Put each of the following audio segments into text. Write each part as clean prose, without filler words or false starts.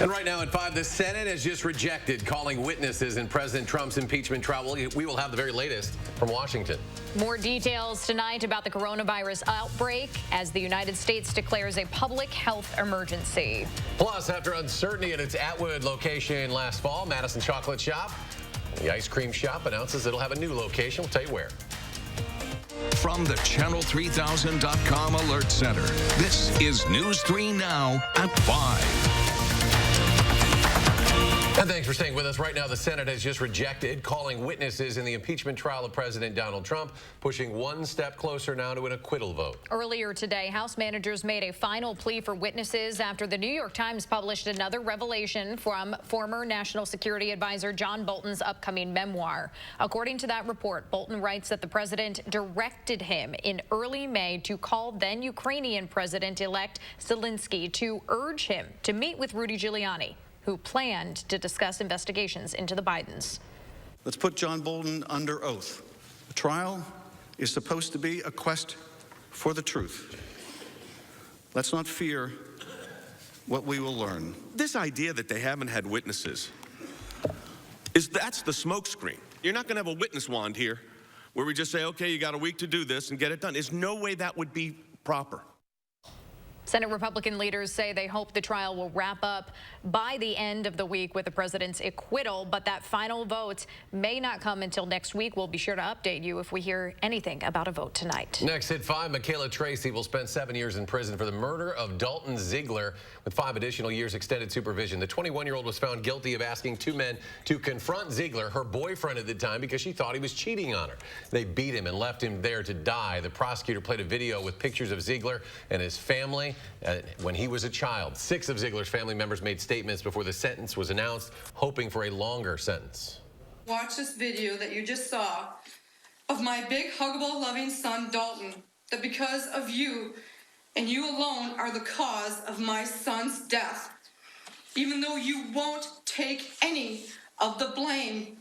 And right now at 5, the Senate has just rejected calling witnesses in President Trump's impeachment trial. We will have the very latest from Washington. More details tonight about the coronavirus outbreak as the United States declares a public health emergency. Plus, after uncertainty at its Atwood location last fall, Madison chocolate shop, the ice cream shop announces it'll have a new location. We'll tell you where. From the Channel3000.com Alert Center, this is News 3 Now at 5. And thanks for staying with us. Right now, the Senate has just rejected calling witnesses in the impeachment trial of President Donald Trump, pushing one step closer now to an acquittal vote. Earlier today, House managers made a final plea for witnesses after the New York Times published another revelation from former National Security Advisor John Bolton's upcoming memoir. According to that report, Bolton writes that the president directed him in early May to call then Ukrainian President-elect Zelensky to urge him to meet with Rudy Giuliani, who planned to discuss investigations into the Bidens. Let's put John Bolton under oath. The trial is supposed to be a quest for the truth. Let's not fear what we will learn. This idea that they haven't had witnesses, that's the smokescreen. You're not going to have a witness wand here where we just say, okay, you got a week to do this and get it done. There's no way that would be proper. Senate Republican leaders say they hope the trial will wrap up by the end of the week with the president's acquittal, but that final vote may not come until next week. We'll be sure to update you if we hear anything about a vote tonight. Next at 5, Michaela Tracy will spend 7 years in prison for the murder of Dalton Ziegler with 5 additional years extended supervision. The 21-year-old was found guilty of asking 2 men to confront Ziegler, her boyfriend at the time, because she thought he was cheating on her. They beat him and left him there to die. The prosecutor played a video with pictures of Ziegler and his family when he was a child. 6 of Ziegler's family members made statements before the sentence was announced, hoping for a longer sentence. Watch this video that you just saw of my big, huggable, loving son, Dalton, that because of you and you alone are the cause of my son's death, even though you won't take any of the blame.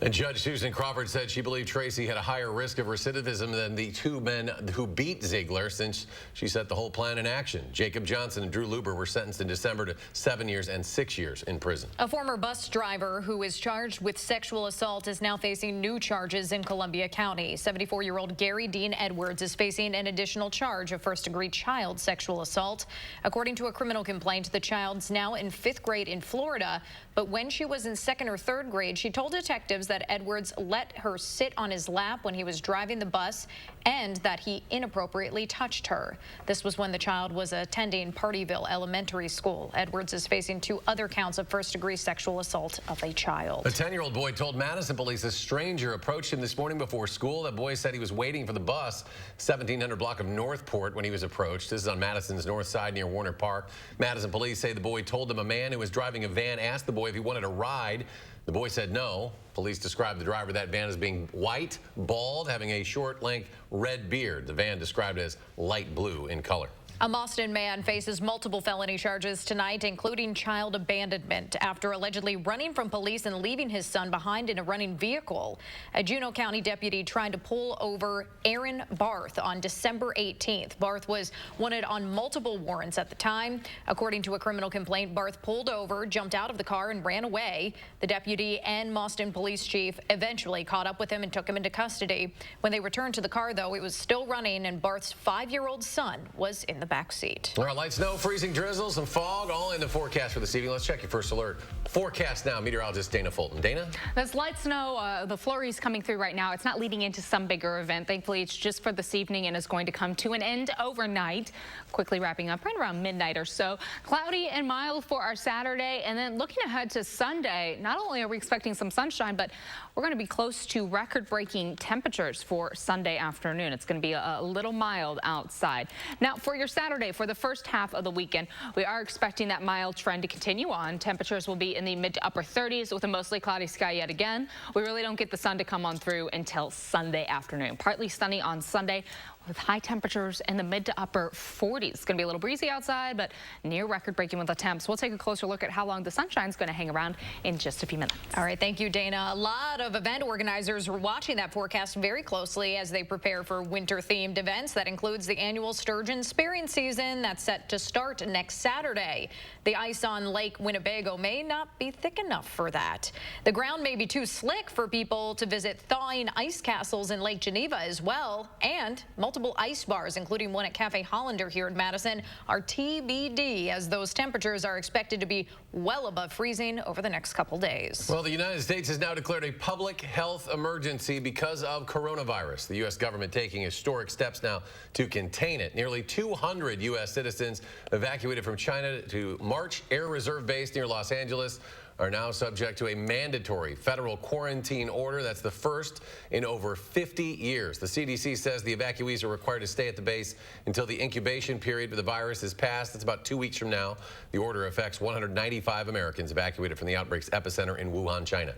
And Judge Susan Crawford said she believed Tracy had a higher risk of recidivism than the 2 men who beat Ziegler, since she set the whole plan in action. Jacob Johnson and Drew Luber were sentenced in December to 7 years and 6 years in prison. A former bus driver who is charged with sexual assault is now facing new charges in Columbia County. 74-year-old Gary Dean Edwards is facing an additional charge of first-degree child sexual assault. According to a criminal complaint, the child's now in 5th grade in Florida, but when she was in 2nd or 3rd grade, she told detectives that Edwards let her sit on his lap when he was driving the bus and that he inappropriately touched her. This was when the child was attending Partyville Elementary School. Edwards is facing 2 other counts of first-degree sexual assault of a child. A 10-year-old boy told Madison police a stranger approached him this morning before school. That boy said he was waiting for the bus, 1700 block of Northport, when he was approached. This is on Madison's north side near Warner Park. Madison police say the boy told them a man who was driving a van asked the boy if he wanted a ride. The boy said no. Police described the driver of that van as being white, bald, having a short, length red beard. The van described as light blue in color. A Boston man faces multiple felony charges tonight, including child abandonment, after allegedly running from police and leaving his son behind in a running vehicle. A Juneau County deputy tried to pull over Aaron Barth on December 18th. Barth was wanted on multiple warrants at the time. According to a criminal complaint, Barth pulled over, jumped out of the car, and ran away. The deputy and Boston police chief eventually caught up with him and took him into custody. When they returned to the car, though, it was still running, and Barth's 5-year-old son was in the back seat. All right, light snow, freezing drizzles, and fog all in the forecast for this evening. Let's check your first alert. Forecast now, meteorologist Dana Fulton. Dana? That's light snow, the flurries coming through right now. It's not leading into some bigger event. Thankfully, it's just for this evening and is going to come to an end overnight, quickly wrapping up right around midnight or so. Cloudy and mild for our Saturday, and then looking ahead to Sunday, not only are we expecting some sunshine, but we're going to be close to record-breaking temperatures for Sunday afternoon. It's going to be a little mild outside. Now, for your Saturday, for the first half of the weekend, we are expecting that mild trend to continue on. Temperatures will be in the mid to upper 30s with a mostly cloudy sky yet again. We really don't get the sun to come on through until Sunday afternoon. Partly sunny on Sunday. with high temperatures in the mid to upper 40s. It's going to be a little breezy outside, but near record-breaking with the temps. We'll take a closer look at how long the sunshine's going to hang around in just a few minutes. All right, thank you, Dana. A lot of event organizers are watching that forecast very closely as they prepare for winter-themed events. That includes the annual sturgeon spearing season that's set to start next Saturday. The ice on Lake Winnebago may not be thick enough for that. The ground may be too slick for people to visit thawing ice castles in Lake Geneva as well, and multiple ice bars, including one at Cafe Hollander here in Madison, are TBD as those temperatures are expected to be well above freezing over the next couple days. Well, the United States has now declared a public health emergency because of coronavirus. The U.S. government taking historic steps now to contain it. Nearly 200 U.S. citizens evacuated from China to March Air Reserve Base near Los Angeles are now subject to a mandatory federal quarantine order. That's the first in over 50 years. The CDC says the evacuees are required to stay at the base until the incubation period for the virus is passed. That's about 2 weeks from now. The order affects 195 Americans evacuated from the outbreak's epicenter in Wuhan, China.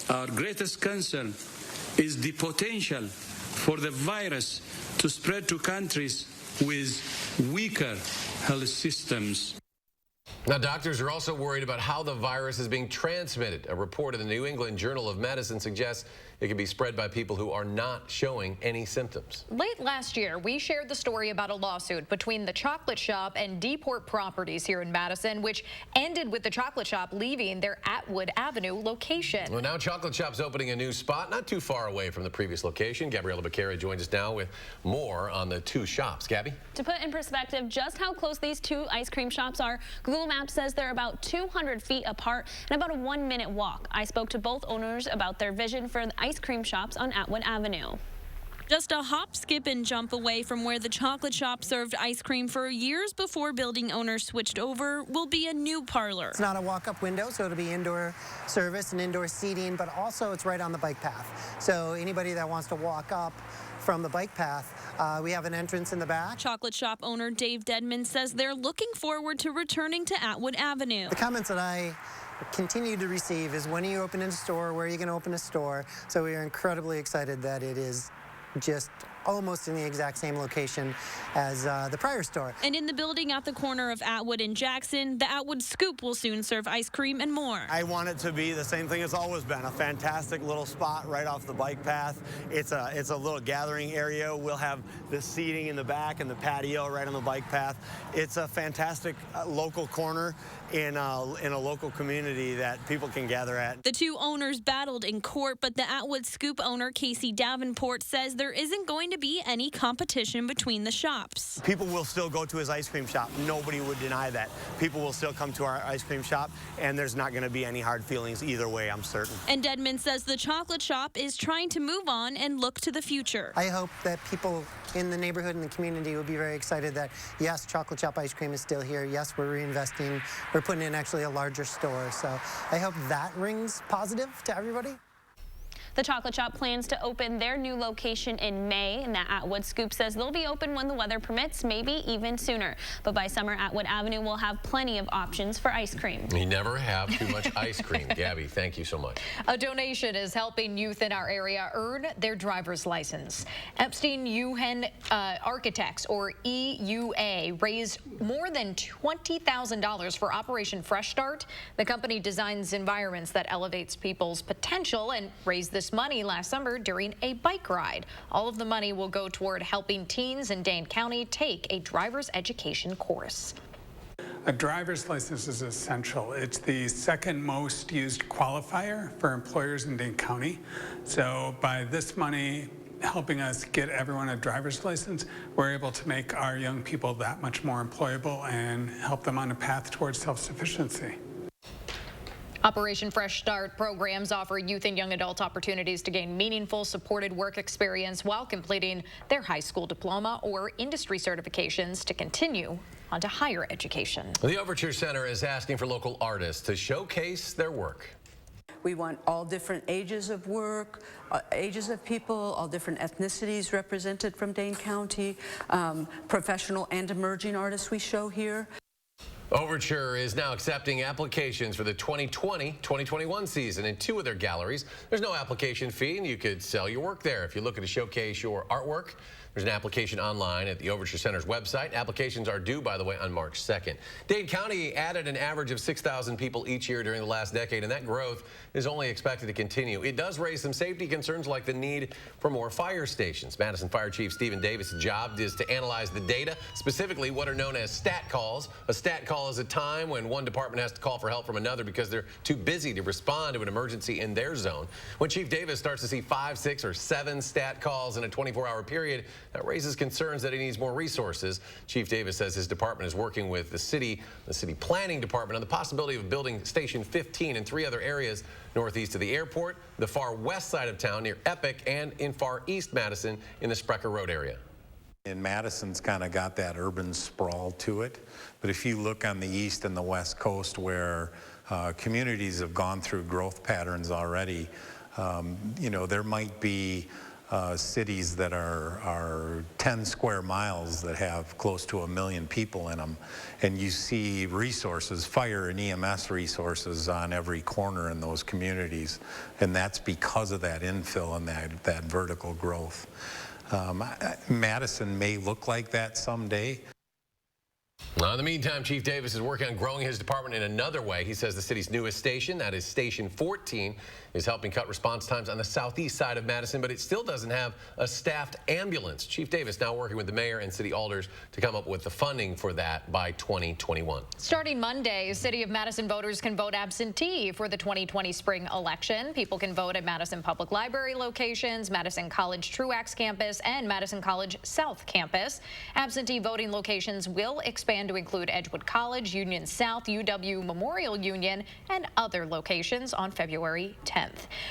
Our greatest concern is the potential for the virus to spread to countries with weaker health systems. Now, doctors are also worried about how the virus is being transmitted. A report in the New England Journal of Medicine suggests it can be spread by people who are not showing any symptoms. Late last year, we shared the story about a lawsuit between the chocolate shop and Deport Properties here in Madison, which ended with the chocolate shop leaving their Atwood Avenue location. Well, now chocolate shop's opening a new spot not too far away from the previous location. Gabriela Becerra joins us now with more on the two shops. Gabby? To put in perspective just how close these two ice cream shops are, Google Maps says they're about 200 feet apart and about a 1-minute walk. I spoke to both owners about their vision for the ice cream shops on Atwood Avenue. Just a hop, skip, and jump away from where the chocolate shop served ice cream for years before building owners switched over will be a new parlor. It's not a walk-up window, so it'll be indoor service and indoor seating, but also it's right on the bike path. So anybody that wants to walk up from the bike path, we have an entrance in the back. Chocolate shop owner Dave Dedman says they're looking forward to returning to Atwood Avenue. The comments that I continue to receive is, when are you opening a store? Where are you going to open a store? So we are incredibly excited that it is just almost in the exact same location as the prior store. And in the building at the corner of Atwood and Jackson, the Atwood Scoop will soon serve ice cream and more. I want it to be the same thing it's always been, a fantastic little spot right off the bike path. It's a little gathering area. We'll have the seating in the back and the patio right on the bike path. It's a fantastic local corner in a local community that people can gather at. The two owners battled in court, but the Atwood Scoop owner, Casey Davenport, says there isn't going to be any competition between the shops. People will still go to his ice cream shop. Nobody would deny that. People will still come to our ice cream shop, and there's not going to be any hard feelings either way, I'm certain. And Dedman says the chocolate shop is trying to move on and look to the future. I hope that people in the neighborhood and the community will be very excited that, yes, chocolate shop ice cream is still here. Yes, we're reinvesting. We're putting in actually a larger store. So I hope that rings positive to everybody. The chocolate shop plans to open their new location in May, and the Atwood Scoop says they'll be open when the weather permits, maybe even sooner. But by summer, Atwood Avenue will have plenty of options for ice cream. You never have too much ice cream. Gabby, thank you so much. A donation is helping youth in our area earn their driver's license. Epstein-Uhen Architects, or EUA, raised more than $20,000 for Operation Fresh Start. The company designs environments that elevates people's potential and raised this money last summer during a bike ride. All of the money will go toward helping teens in Dane County take a driver's education course. A driver's license is essential. It's the second most used qualifier for employers in Dane County. So by this money helping us get everyone a driver's license, we're able to make our young people that much more employable and help them on a path towards self-sufficiency. Operation Fresh Start programs offer youth and young adults opportunities to gain meaningful, supported work experience while completing their high school diploma or industry certifications to continue on to higher education. The Overture Center is asking for local artists to showcase their work. We want all different ages of work, ages of people, all different ethnicities represented from Dane County, professional and emerging artists we show here. Overture is now accepting applications for the 2020-2021 season in 2 of their galleries. There's no application fee, and you could sell your work there. If you're looking to showcase your artwork, There's an application online at the Overture Center's website. Applications are due, by the way, on March 2nd. Dane County added an average of 6,000 people each year during the last decade, and that growth is only expected to continue. It does raise some safety concerns like the need for more fire stations. Madison Fire Chief Stephen Davis' job is to analyze the data, specifically what are known as stat calls. A stat call is a time when one department has to call for help from another because they're too busy to respond to an emergency in their zone. When Chief Davis starts to see 5, 6, or 7 stat calls in a 24-hour period, that raises concerns that he needs more resources. Chief Davis says his department is working with the city planning department on the possibility of building Station 15 in 3 other areas northeast of the airport, the far west side of town near Epic, and in far east Madison in the Sprecher Road area. And Madison's kind of got that urban sprawl to it. But if you look on the east and the west coast where communities have gone through growth patterns already, you know, there might be cities that are 10 square miles that have close to 1 million people in them, and you see resources, fire and EMS resources on every corner in those communities, and that's because of that infill and that vertical growth. Madison may look like that someday. In the meantime, Chief Davis is working on growing his department in another way. He says the city's newest station, that is Station 14, is helping cut response times on the southeast side of Madison, but it still doesn't have a staffed ambulance. Chief Davis now working with the mayor and city alders to come up with the funding for that by 2021. Starting Monday, City of Madison voters can vote absentee for the 2020 spring election. People can vote at Madison Public Library locations, Madison College Truax campus, and Madison College South campus. Absentee voting locations will expand to include Edgewood College, Union South, UW Memorial Union, and other locations on February 10th.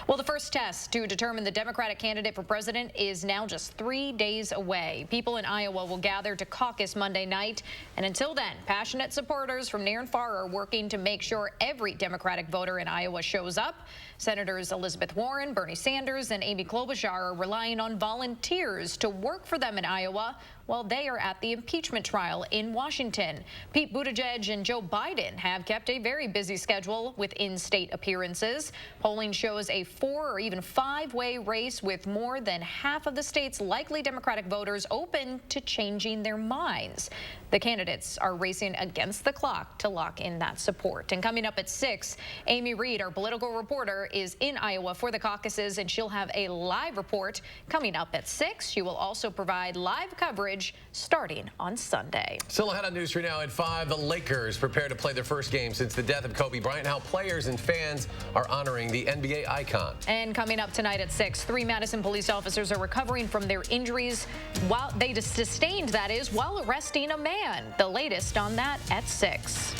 Well, the first test to determine the Democratic candidate for president is now just 3 days away. People in Iowa will gather to caucus Monday night, and until then, passionate supporters from near and far are working to make sure every Democratic voter in Iowa shows up. Senators Elizabeth Warren, Bernie Sanders, and Amy Klobuchar are relying on volunteers to work for them in Iowa while they are at the impeachment trial in Washington. Pete Buttigieg and Joe Biden have kept a very busy schedule with in-state appearances. Polling shows a 4 or even 5-way race with more than half of the state's likely Democratic voters open to changing their minds. The candidates are racing against the clock to lock in that support. And coming up at 6, Amy Reed, our political reporter, is in Iowa for the caucuses, and she'll have a live report coming up at 6. She will also provide live coverage starting on Sunday. Still ahead on News 3 now at 5. The Lakers prepare to play their first game since the death of Kobe Bryant. How players and fans are honoring the NBA icon. And coming up tonight at 6, 3 Madison police officers are recovering from their injuries while they sustained, that is, while arresting a man. The latest on that at 6.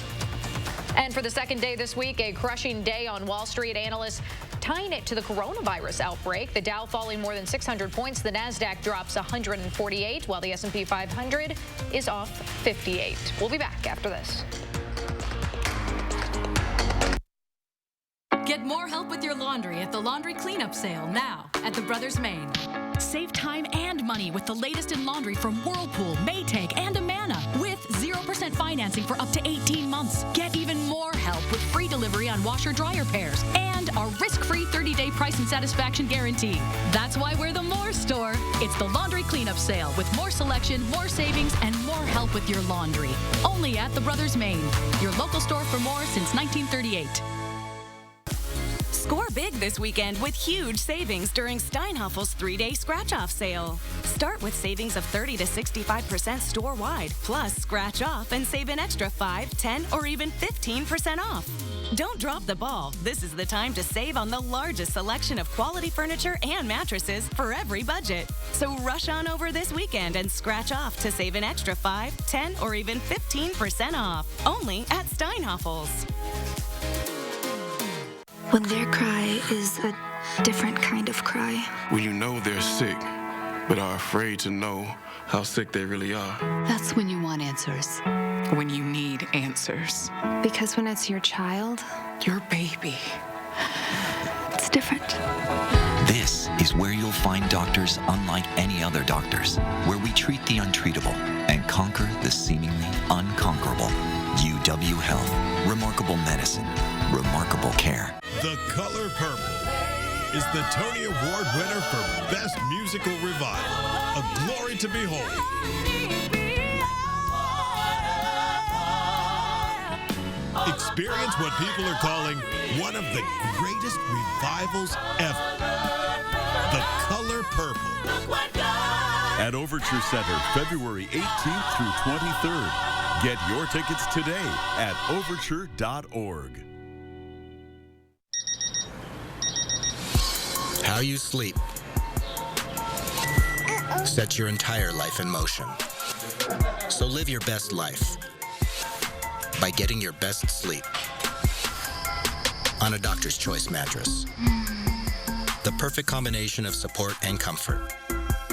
And for the second day this week, a crushing day on Wall Street. Analysts tying it to the coronavirus outbreak. The Dow falling more than 600 points. The Nasdaq drops 148, while the S&P 500 is off 58. We'll be back after this. Get more help with your laundry at the laundry cleanup sale now at the Brothers Maine. Save time and money with the latest in laundry from Whirlpool, Maytag, and Amana with 0% financing for up to 18 months. Get even more help with free delivery on washer-dryer pairs and our risk-free 30-day price and satisfaction guarantee. That's why we're the More Store. It's the laundry cleanup sale with more selection, more savings, and more help with your laundry. Only at the Brothers Maine, your local store for more since 1938. Score big this weekend with huge savings during Steinhafels 3-day scratch-off sale. Start with savings of 30 to 65% store-wide, plus scratch off and save an extra 5, 10, or even 15% off. Don't drop the ball. This is the time to save on the largest selection of quality furniture and mattresses for every budget. So rush on over this weekend and scratch off to save an extra 5, 10, or even 15% off. Only at Steinhafels. When their cry is a different kind of cry. When you know they're sick, but are afraid to know how sick they really are. That's when you want answers. When you need answers. Because when it's your child, your baby, it's different. This is where you'll find doctors unlike any other doctors, where we treat the untreatable and conquer the seemingly unconquerable. UW Health. Remarkable medicine. Remarkable care. The Color Purple is the Tony Award winner for Best Musical Revival, a glory to behold. Experience what people are calling one of the greatest revivals ever. The Color Purple. At Overture Center, February 18th through 23rd. Get your tickets today at overture.org. How you sleep sets your entire life in motion. So live your best life by getting your best sleep on a Doctor's Choice mattress. The perfect combination of support and comfort.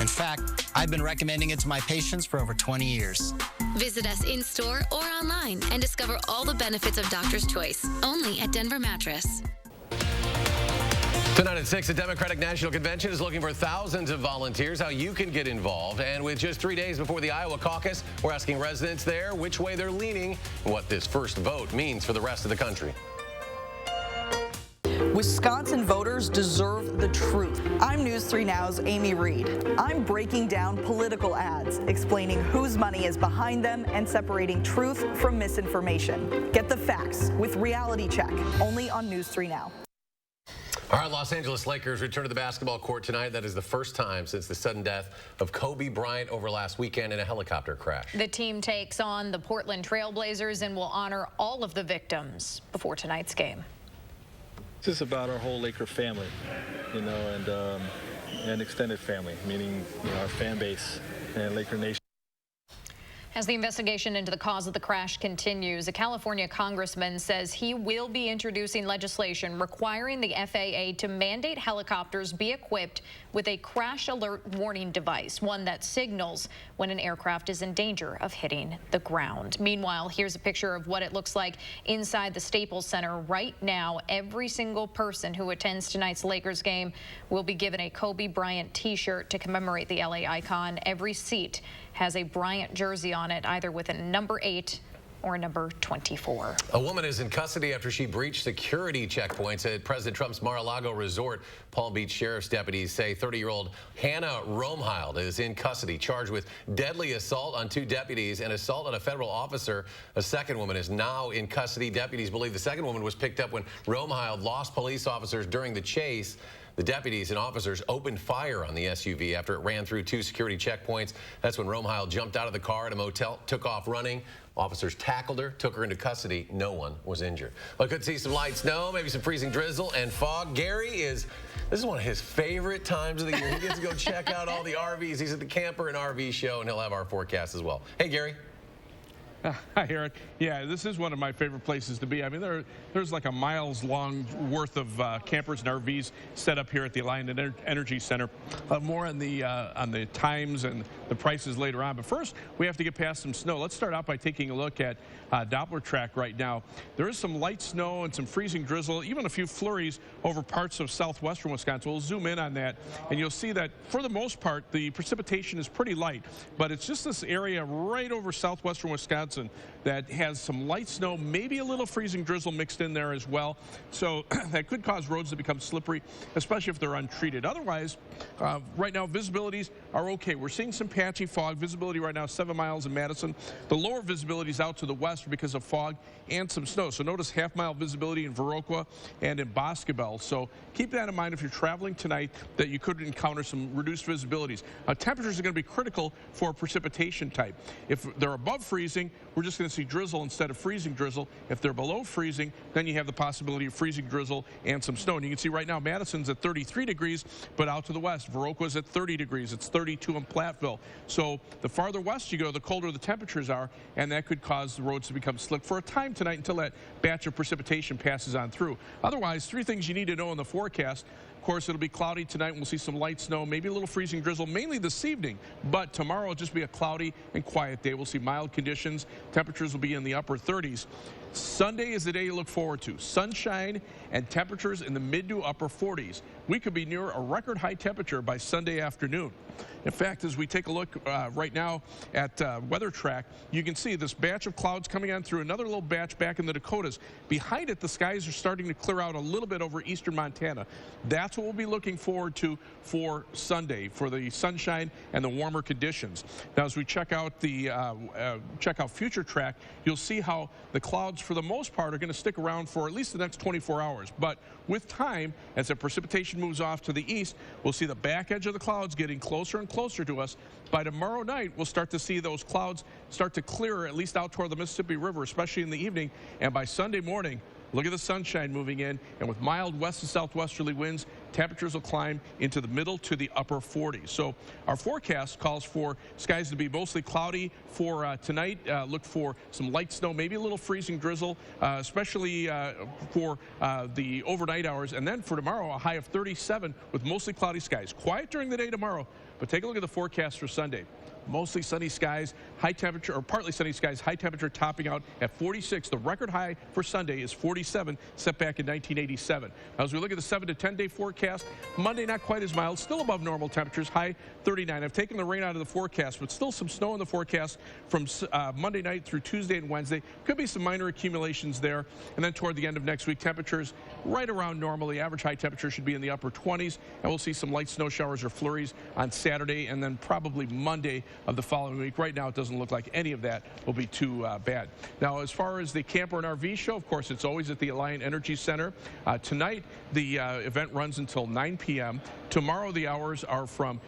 In fact, I've been recommending it to my patients for over 20 years. Visit us in-store or online and discover all the benefits of Doctor's Choice, only at Denver Mattress. Tonight at 6, the Democratic National Convention is looking for thousands of volunteers, how you can get involved. And with just 3 days before the Iowa caucus, we're asking residents there which way they're leaning and what this first vote means for the rest of the country. Wisconsin voters deserve the truth. I'm News 3 Now's Amy Reed. I'm breaking down political ads, explaining whose money is behind them and separating truth from misinformation. Get the facts with Reality Check, only on News 3 Now. All right, Los Angeles Lakers return to the basketball court tonight. That is the first time since the sudden death of Kobe Bryant over last weekend in a helicopter crash. The team takes on the Portland Trail Blazers and will honor all of the victims before tonight's game. It's just about our whole Laker family, you know, and extended family, meaning, you know, our fan base and Laker Nation. As the investigation into the cause of the crash continues, a California congressman says he will be introducing legislation requiring the FAA to mandate helicopters be equipped with a crash alert warning device, one that signals when an aircraft is in danger of hitting the ground. Meanwhile, here's a picture of what it looks like inside the Staples Center right now. Every single person who attends tonight's Lakers game will be given a Kobe Bryant t-shirt to commemorate the LA icon. Every seat has a Bryant jersey on it, either with a number 8 or a number 24. A woman is in custody after she breached security checkpoints at President Trump's Mar-a-Lago resort. Palm Beach Sheriff's deputies say 30-year-old Hannah Romhild is in custody, charged with deadly assault on 2 deputies and assault on a federal officer. A second woman is now in custody. Deputies believe the second woman was picked up when Romhild lost police officers during the chase. The deputies and officers opened fire on the SUV after it ran through 2 security checkpoints. That's when Romhild jumped out of the car at a motel, took off running. Officers tackled her, took her into custody. No one was injured. Well, could see some light snow, maybe some freezing drizzle and fog. Gary this is one of his favorite times of the year. He gets to go check out all the RVs. He's at the Camper and RV show, and he'll have our forecast as well. Hey, Gary. Hi, Eric. Yeah, this is one of my favorite places to be. I mean, there's like a miles long worth of campers and RVs set up here at the Alliant Energy Center. More on the times and the prices later on. But first, we have to get past some snow. Let's start out by taking a look at Doppler track right now. There is some light snow and some freezing drizzle, even a few flurries over parts of southwestern Wisconsin. We'll zoom in on that, and you'll see that for the most part, the precipitation is pretty light. But it's just this area right over southwestern Wisconsin that has some light snow, maybe a little freezing drizzle mixed in there as well. So that could cause roads to become slippery, especially if they're untreated. Otherwise, right now, visibilities are okay. We're seeing some patchy fog. Visibility right now, 7 miles in Madison. The lower visibility is out to the west because of fog and some snow. So notice half-mile visibility in Viroqua and in Boscobel. So keep that in mind if you're traveling tonight, that you could encounter some reduced visibilities. Temperatures are going to be critical for precipitation type. If they're above freezing, we're just going to see drizzle instead of freezing drizzle. If they're below freezing, then you have the possibility of freezing drizzle and some snow. And you can see right now Madison's at 33 degrees, but out to the west, Viroqua's at 30 degrees. It's 32 in Platteville. So the farther west you go, the colder the temperatures are, and that could cause the roads to become slick for a time tonight until that batch of precipitation passes on through. Otherwise, 3 things you need to know in the forecast. Of course, it'll be cloudy tonight. We'll see some light snow, maybe a little freezing drizzle, mainly this evening. But tomorrow will just be a cloudy and quiet day. We'll see mild conditions. Temperatures will be in the upper 30s. Sunday is the day to look forward to. Sunshine and temperatures in the mid to upper 40s. We could be near a record high temperature by Sunday afternoon. In fact, as we take a look right now at Weather Track, you can see this batch of clouds coming on through another little batch back in the Dakotas. Behind it, the skies are starting to clear out a little bit over eastern Montana. That's what we'll be looking forward to for Sunday, for the sunshine and the warmer conditions. Now, as we check out the Future Track, you'll see how the clouds, for the most part, are going to stick around for at least the next 24 hours. But with time, as the precipitation moves off to the east, we'll see the back edge of the clouds getting closer and closer to us. By tomorrow night, we'll start to see those clouds start to clear, at least out toward the Mississippi River, especially in the evening. And by Sunday morning, look at the sunshine moving in, and with mild west and southwesterly winds, temperatures will climb into the middle to the upper 40s. So our forecast calls for skies to be mostly cloudy for tonight. Look for some light snow, maybe a little freezing drizzle, especially for the overnight hours. And then for tomorrow, a high of 37 with mostly cloudy skies. Quiet during the day tomorrow, but take a look at the forecast for Sunday. Mostly sunny skies, high temperature, or partly sunny skies, high temperature topping out at 46. The record high for Sunday is 47, set back in 1987. Now, as we look at the 7 to 10 day forecast, Monday not quite as mild, still above normal temperatures, high 39. I've taken the rain out of the forecast, but still some snow in the forecast from Monday night through Tuesday and Wednesday. Could be some minor accumulations there. And then toward the end of next week, temperatures right around normal. The average high temperature should be in the upper 20s, and we'll see some light snow showers or flurries on Saturday and then probably Monday of the following week. Right now, it doesn't look like any of that will be too bad. Now, as far as the camper and RV show, of course, it's always at the Alliant Energy Center. Tonight, the event runs until 9 p.m. Tomorrow, the hours are from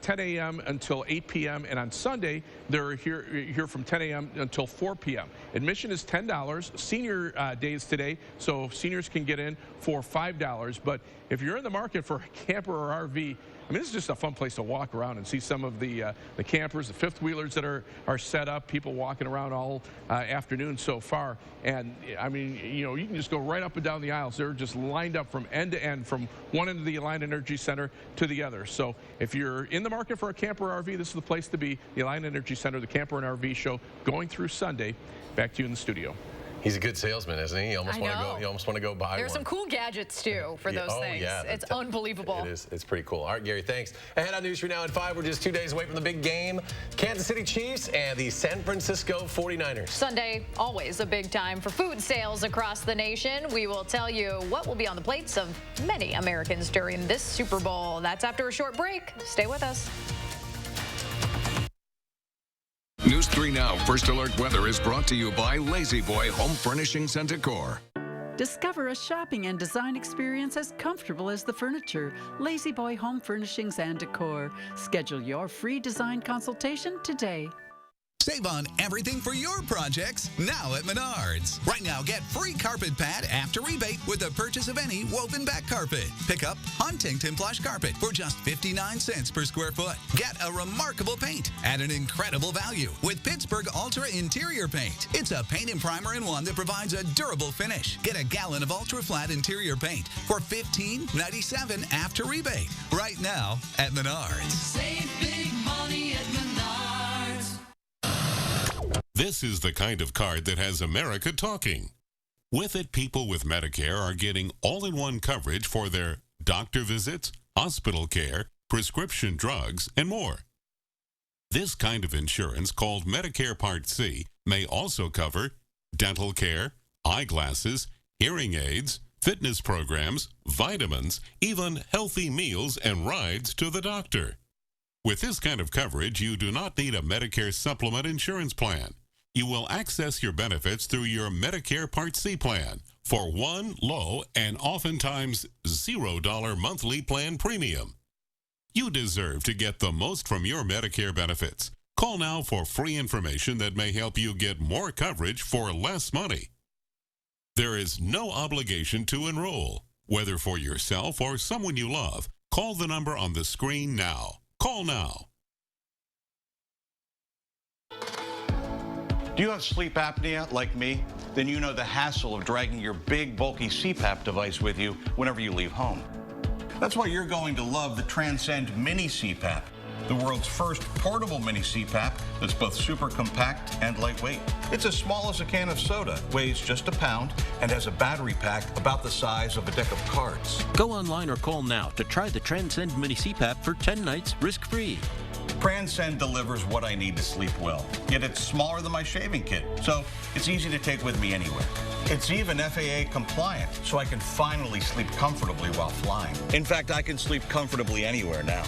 10 a.m. until 8 p.m. and on Sunday they're here from 10 a.m. until 4 p.m. Admission is $10. Senior day is today, so seniors can get in for $5. But if you're in the market for a camper or RV, I mean, this is just a fun place to walk around and see some of the campers, the fifth wheelers that are set up, people walking around all afternoon so far. And I mean, you know, you can just go right up and down the aisles. They're just lined up from end to end, from one end of the Alliant Energy Center to the other. So if you're in the market for a camper or RV, this is the place to be. The Alliant Energy Center, the camper and RV show, going through Sunday. Back to you in the studio. He's a good salesman, isn't he? You almost want to go buy There's one. some cool gadgets, too, for those things. Yeah, it's unbelievable. It is. It's pretty cool. All right, Gary, thanks. Ahead on News 3 Now at 5, we're just 2 days away from the big game. Kansas City Chiefs and the San Francisco 49ers. Sunday, always a big time for food sales across the nation. We will tell you what will be on the plates of many Americans during this Super Bowl. That's after a short break. Stay with us. News 3 Now First Alert Weather is brought to you by Lazy Boy Home Furnishings and Decor. Discover a shopping and design experience as comfortable as the furniture. Lazy Boy Home Furnishings and Decor. Schedule your free design consultation today. Save on everything for your projects now at Menards. Right now, get free carpet pad after rebate with the purchase of any woven back carpet. Pick up Huntington plush carpet for just 59 cents per square foot. Get a remarkable paint at an incredible value with Pittsburgh Ultra Interior Paint. It's a paint and primer in one that provides a durable finish. Get a gallon of Ultra Flat Interior Paint for $15.97 after rebate. Right now at Menards. Save big money at Menards. This is the kind of card that has America talking. With it, people with Medicare are getting all-in-one coverage for their doctor visits, hospital care, prescription drugs, and more. This kind of insurance, called Medicare Part C, may also cover dental care, eyeglasses, hearing aids, fitness programs, vitamins, even healthy meals and rides to the doctor. With this kind of coverage, you do not need a Medicare supplement insurance plan. You will access your benefits through your Medicare Part C plan for one low and oftentimes $0 monthly plan premium. You deserve to get the most from your Medicare benefits. Call now for free information that may help you get more coverage for less money. There is no obligation to enroll, whether for yourself or someone you love. Call the number on the screen now. Call now. Do you have sleep apnea like me? Then you know the hassle of dragging your big, bulky CPAP device with you whenever you leave home. That's why you're going to love the Transcend Mini CPAP, the world's first portable mini CPAP that's both super compact and lightweight. It's as small as a can of soda, weighs just a pound, and has a battery pack about the size of a deck of cards. Go online or call now to try the Transcend Mini CPAP for 10 nights risk-free. Transcend delivers what I need to sleep well, yet it's smaller than my shaving kit, so it's easy to take with me anywhere. It's even FAA compliant, so I can finally sleep comfortably while flying. In fact, I can sleep comfortably anywhere now.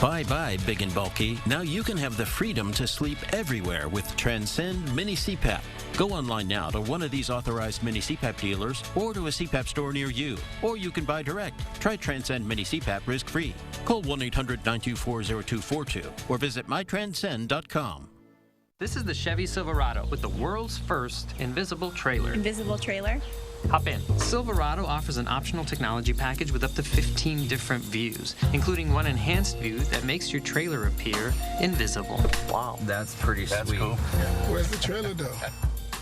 Bye-bye, big and bulky. Now you can have the freedom to sleep everywhere with Transcend Mini CPAP. Go online now to one of these authorized Mini CPAP dealers or to a CPAP store near you. Or you can buy direct. Try Transcend Mini CPAP risk-free. Call 1-800-924-0242 or visit mytranscend.com. This is the Chevy Silverado with the world's first invisible trailer. Invisible trailer? Hop in. Silverado offers an optional technology package with up to 15 different views, including one enhanced view that makes your trailer appear invisible. Wow, that's pretty sweet. That's cool. Where's the trailer though?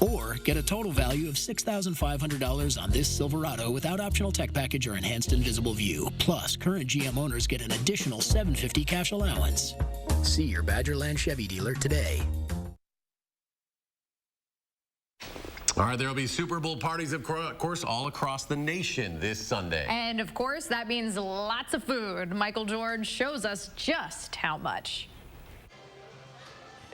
Or get a total value of $6,500 on this Silverado without optional tech package or enhanced invisible view. Plus, current GM owners get an additional $750 cash allowance. See your Badgerland Chevy dealer today. All right, there will be Super Bowl parties, of course, all across the nation this Sunday. And, of course, that means lots of food. Michael George shows us just how much.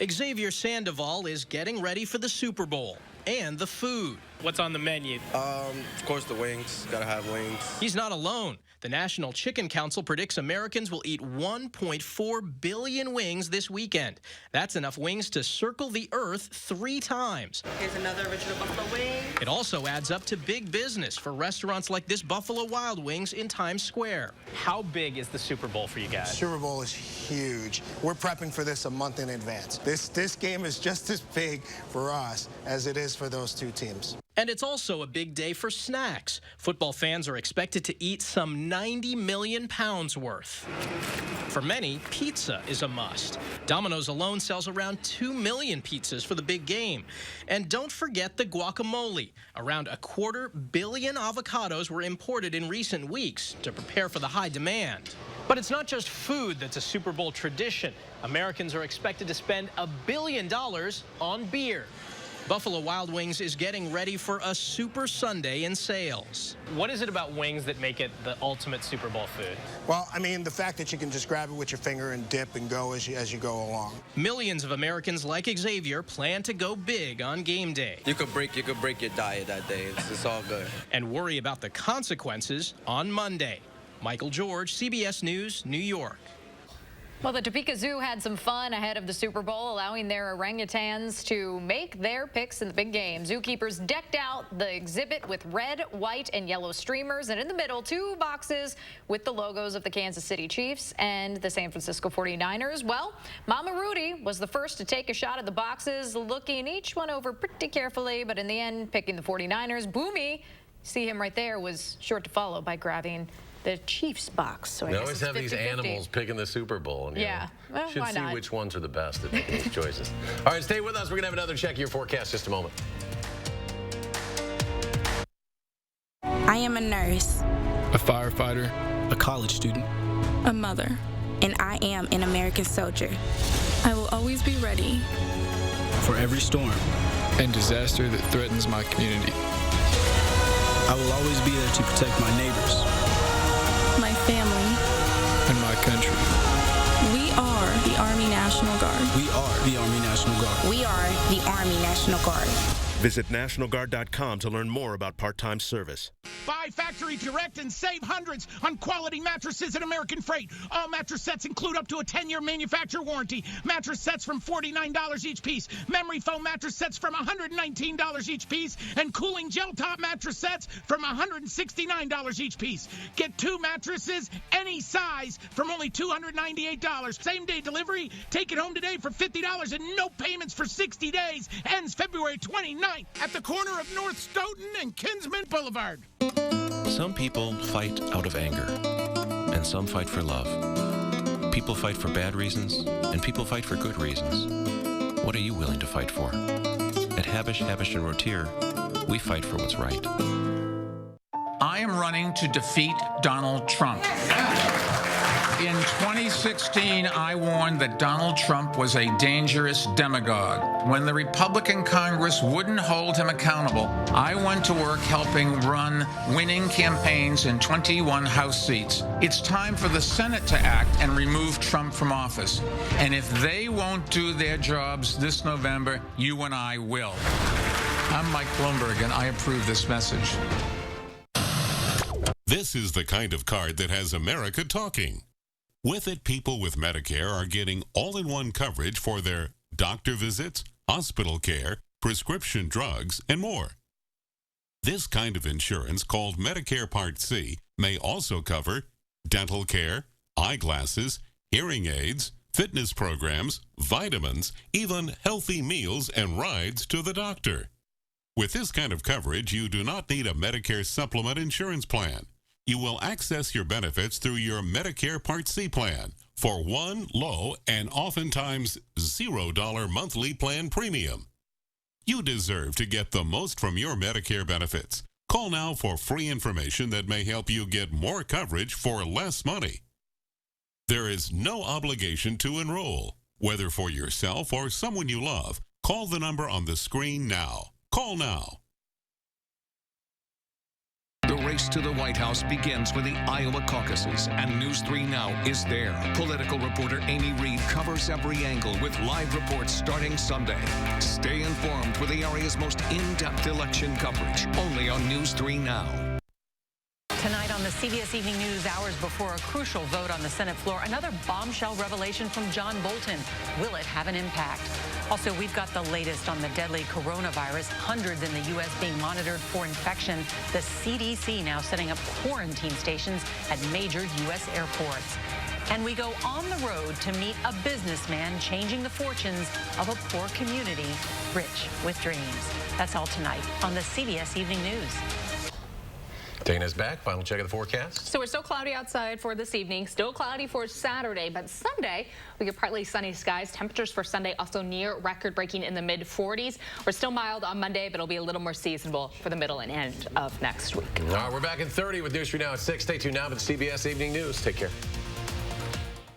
Xavier Sandoval is getting ready for the Super Bowl and the food. What's on the menu? Of course, the wings. Gotta have wings. He's not alone. The National Chicken Council predicts Americans will eat 1.4 billion wings this weekend. That's enough wings to circle the earth 3 times. Here's another original buffalo wing. It also adds up to big business for restaurants like this Buffalo Wild Wings in Times Square. How big is the Super Bowl for you guys? Super Bowl is huge. We're prepping for this a month in advance. This game is just as big for us as it is for those 2 teams. And it's also a big day for snacks. Football fans are expected to eat some 90 million pounds worth. For many, pizza is a must. Domino's alone sells around 2 million pizzas for the big game. And don't forget the guacamole. Around 250 million avocados were imported in recent weeks to prepare for the high demand. But it's not just food that's a Super Bowl tradition. Americans are expected to spend $1 billion on beer. Buffalo Wild Wings is getting ready for a Super Sunday in sales. What is it about wings that make it the ultimate Super Bowl food? Well, I mean, the fact that you can just grab it with your finger and dip and go as you go along. Millions of Americans like Xavier plan to go big on game day. You could break your diet that day. It's all good. And worry about the consequences on Monday. Michael George, CBS News, New York. Well, the Topeka Zoo had some fun ahead of the Super Bowl, allowing their orangutans to make their picks in the big game. Zookeepers decked out the exhibit with red, white, and yellow streamers, and in the middle, 2 boxes with the logos of the Kansas City Chiefs and the San Francisco 49ers. Well, Mama Rudy was the first to take a shot at the boxes, looking each one over pretty carefully, but in the end, picking the 49ers. Boomy, see him right there, was short to follow by grabbing the Chiefs box. So they always have these animals picking the Super Bowl. And, yeah. Well, should why see not? which ones are the best at making these choices. All right, stay with us. We're going to have another check of your forecast in just a moment. I am a nurse, a firefighter, a college student, a mother, and I am an American soldier. I will always be ready for every storm and disaster that threatens my community. I will always be there to protect my neighbors, my family, and my country. We are the Army National Guard. We are the Army National Guard. We are the Army National Guard. Visit nationalguard.com to learn more about part-time service. Buy factory direct and save hundreds on quality mattresses at American Freight. All mattress sets include up to a 10-year manufacturer warranty. Mattress sets from $49 each piece. Memory foam mattress sets from $119 each piece. And cooling gel top mattress sets from $169 each piece. Get 2 mattresses, any size, from only $298. Same-day delivery. Take it home today for $50 and no payments for 60 days. Ends February 29th at the corner of North Stoughton and Kinsman Boulevard. Some people fight out of anger, and some fight for love. People fight for bad reasons, and people fight for good reasons. What are you willing to fight for? At Habish, & Rotier, we fight for what's right. I am running to defeat Donald Trump. In 2016, I warned that Donald Trump was a dangerous demagogue. When the Republican Congress wouldn't hold him accountable, I went to work helping run winning campaigns in 21 House seats. It's time for the Senate to act and remove Trump from office. And if they won't do their jobs this November, you and I will. I'm Mike Bloomberg, and I approve this message. This is the kind of card that has America talking. With it, people with Medicare are getting all-in-one coverage for their doctor visits, hospital care, prescription drugs, and more. This kind of insurance, called Medicare Part C, may also cover dental care, eyeglasses, hearing aids, fitness programs, vitamins, even healthy meals and rides to the doctor. With this kind of coverage, you do not need a Medicare supplement insurance plan. You will access your benefits through your Medicare Part C plan for one low and oftentimes $0 monthly plan premium. You deserve to get the most from your Medicare benefits. Call now for free information that may help you get more coverage for less money. There is no obligation to enroll, whether for yourself or someone you love. Call the number on the screen now. Call now. The race to the White House begins with the Iowa caucuses, and News 3 Now is there. Political reporter Amy Reed covers every angle with live reports starting Sunday. Stay informed with the area's most in-depth election coverage, only on News 3 Now. Tonight on the CBS Evening News, hours before a crucial vote on the Senate floor, another bombshell revelation from John Bolton. Will it have an impact? Also, we've got the latest on the deadly coronavirus. Hundreds in the U.S. being monitored for infection. The CDC now setting up quarantine stations at major U.S. airports. And we go on the road to meet a businessman changing the fortunes of a poor community, rich with dreams. That's all tonight on the CBS Evening News. Dana's back. Final check of the forecast. So we're still cloudy outside for this evening. Still cloudy for Saturday, but Sunday we get partly sunny skies. Temperatures for Sunday also near record-breaking in the mid-40s. We're still mild on Monday, but it'll be a little more seasonable for the middle and end of next week. All right, we're back in 30 with News 3 Now at 6. Stay tuned now with the CBS Evening News. Take care.